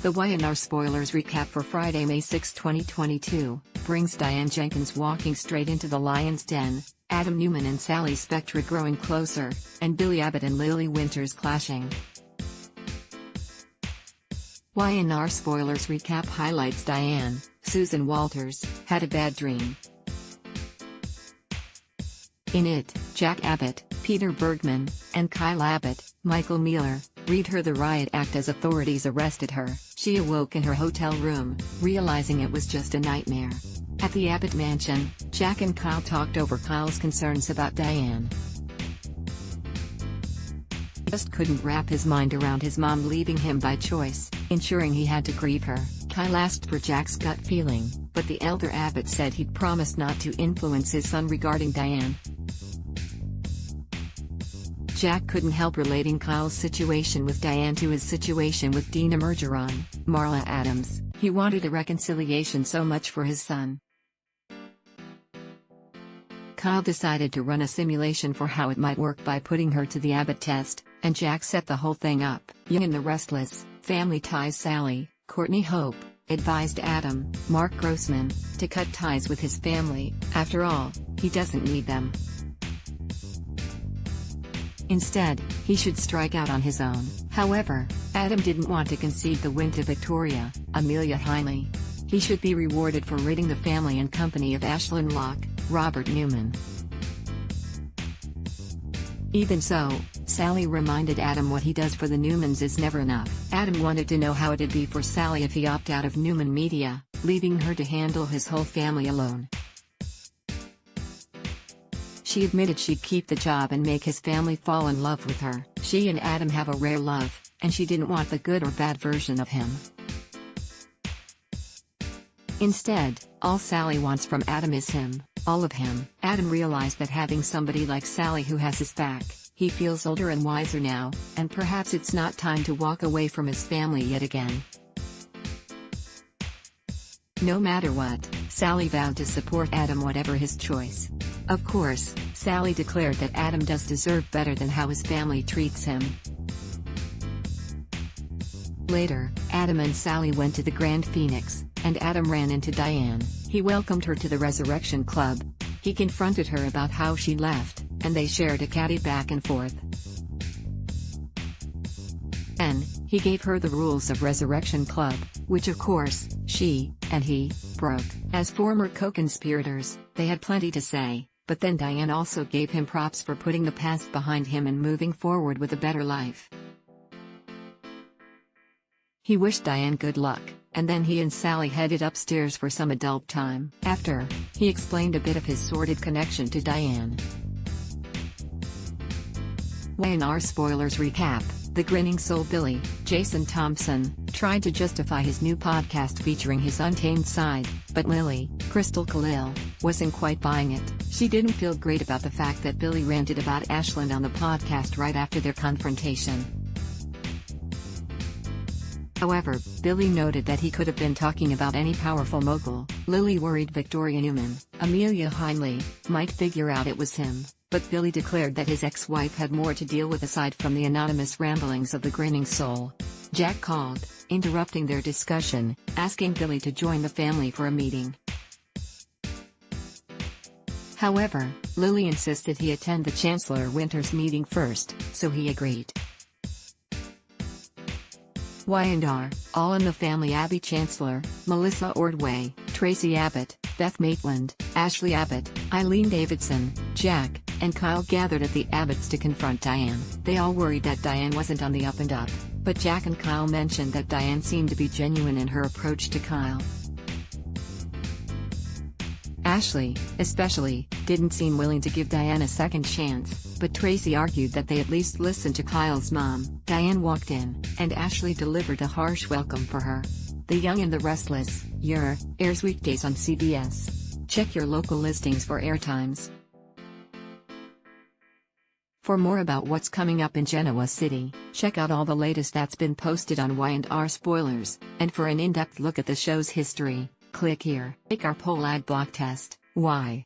The Y&R Spoilers recap for Friday, May 6, 2022, brings Diane Jenkins walking straight into the lion's den, Adam Newman and Sally Spectra growing closer, and Billy Abbott and Lily Winters clashing. Y&R Spoilers recap highlights Diane, Susan Walters, had a bad dream. In it, Jack Abbott, Peter Bergman, and Kyle Abbott, Michael Mealer, read her the riot act as authorities arrested her. She awoke in her hotel room, realizing it was just a nightmare. At the Abbott mansion, Jack and Kyle talked over Kyle's concerns about Diane. He just couldn't wrap his mind around his mom leaving him by choice, ensuring he had to grieve her. Kyle asked for Jack's gut feeling, but the elder Abbott said he'd promised not to influence his son regarding Diane. Jack couldn't help relating Kyle's situation with Diane to his situation with Dina Mergeron, Marla Adams. He wanted a reconciliation so much for his son. Kyle decided to run a simulation for how it might work by putting her to the Abbott test, and Jack set the whole thing up. Young and the restless, family ties Sally, Courtney Hope, advised Adam, Mark Grossman, to cut ties with his family. After all, he doesn't need them. Instead, he should strike out on his own. However, Adam didn't want to concede the win to Victoria, Amelia Heinle. He should be rewarded for ridding the family and company of Ashlyn Locke, Robert Newman. Even so, Sally reminded Adam what he does for the Newmans is never enough. Adam wanted to know how it'd be for Sally if he opted out of Newman Media, leaving her to handle his whole family alone. She admitted she'd keep the job and make his family fall in love with her. She and Adam have a rare love, and she didn't want the good or bad version of him. Instead, all Sally wants from Adam is him, all of him. Adam realized that having somebody like Sally who has his back, he feels older and wiser now, and perhaps it's not time to walk away from his family yet again. No matter what, Sally vowed to support Adam whatever his choice. Of course, Sally declared that Adam does deserve better than how his family treats him. Later, Adam and Sally went to the Grand Phoenix, and Adam ran into Diane. He welcomed her to the Resurrection Club. He confronted her about how she left, and they shared a catty back and forth. Then, he gave her the rules of Resurrection Club, which of course, she and he broke. As former co-conspirators, they had plenty to say, but then Diane also gave him props for putting the past behind him and moving forward with a better life. He wished Diane good luck, and then he and Sally headed upstairs for some adult time. After, he explained a bit of his sordid connection to Diane. Y&R Spoilers recap. The grinning soul Billy, Jason Thompson, tried to justify his new podcast featuring his untamed side, but Lily, Crystal Khalil, wasn't quite buying it. She didn't feel great about the fact that Billy ranted about Ashlyn on the podcast right after their confrontation. However, Billy noted that he could have been talking about any powerful mogul. Lily worried Victoria Newman, Amelia Heinle, might figure out it was him. But Billy declared that his ex-wife had more to deal with aside from the anonymous ramblings of the grinning soul. Jack called, interrupting their discussion, asking Billy to join the family for a meeting. However, Lily insisted he attend the Chancellor Winters meeting first, so he agreed. Y&R, All in the Family. Abby Chancellor, Melissa Ordway, Tracy Abbott, Beth Maitland, Ashley Abbott, Eileen Davidson, Jack, and Kyle gathered at the Abbotts to confront Diane. They all worried that Diane wasn't on the up and up, but Jack and Kyle mentioned that Diane seemed to be genuine in her approach to Kyle. Ashley, especially, didn't seem willing to give Diane a second chance, but Tracy argued that they at least listen to Kyle's mom. Diane walked in, and Ashley delivered a harsh welcome for her. The Young and the Restless, airs weekdays on CBS. Check your local listings for airtimes. For more about what's coming up in Genoa City, check out all the latest that's been posted on Y&R Spoilers, and for an in-depth look at the show's history, click here. Take our poll ad block test. Why?